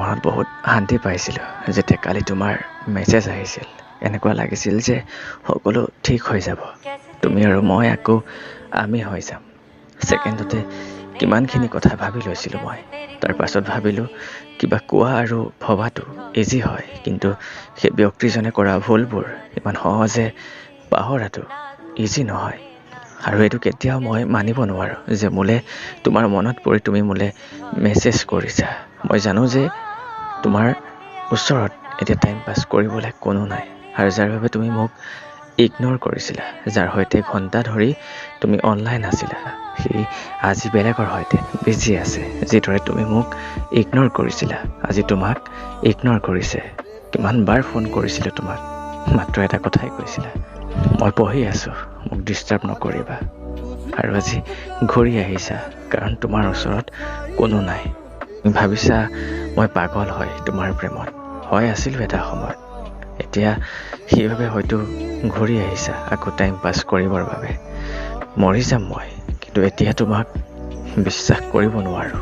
মনত বহুত শান্তি পাইছিলোঁ যেতিয়া কালি তোমাৰ মেছেজ আহিছিল। এনেকুৱা লাগিছিল যে সকলো ঠিক হৈ যাব, তুমি আৰু মই আকৌ আমি হৈ যাম। ছেকেণ্ডতে কিমানখিনি কথা ভাবি লৈছিলোঁ মই। তাৰ পাছত ভাবিলোঁ কিবা কোৱা আৰু ভবাটো ইজি হয়, কিন্তু সেই ব্যক্তিজনে কৰা ভুলবোৰ ইমান সহজে পাহৰাটো ইজি নহয়। আৰু এইটো কেতিয়াও মই মানিব নোৱাৰোঁ যে তোমাৰ মনত পৰি তুমি মেছেজ কৰিছা। মই জানো যে তোমাৰ ওচৰত এতিয়া টাইম পাছ কৰিবলৈ কোনো নাই, আৰু যাৰ বাবে তুমি মোক ইগন'ৰ কৰিছিলা, যাৰ সৈতে ঘণ্টা ধৰি তুমি অনলাইন আছিলা, সি আজি বেলেগৰ সৈতে বিজি আছে। যিদৰে তুমি মোক ইগন'ৰ কৰিছিলা, আজি তোমাক ইগন'ৰ কৰিছে। কিমানবাৰ ফোন কৰিছিলোঁ তোমাক, মাত্ৰ এটা কথাই কৈছিলা, মই পঢ়ি আছোঁ, মোক ডিষ্টাৰ্ব নকৰিবা। আৰু আজি ঘূৰি আহিছা কাৰণ তোমাৰ ওচৰত কোনো নাই। তুমি ভাবিছা মই পাগল হয় তোমাৰ প্ৰেমত। হয় আছিলোঁ এটা সময়ত। এতিয়া সেইবাবে হয়তো ঘূৰি আহিছা আকৌ টাইম পাছ কৰিবৰ বাবে। মৰি যাম মই, কিন্তু এতিয়া তোমাক বিশ্বাস কৰিব নোৱাৰোঁ।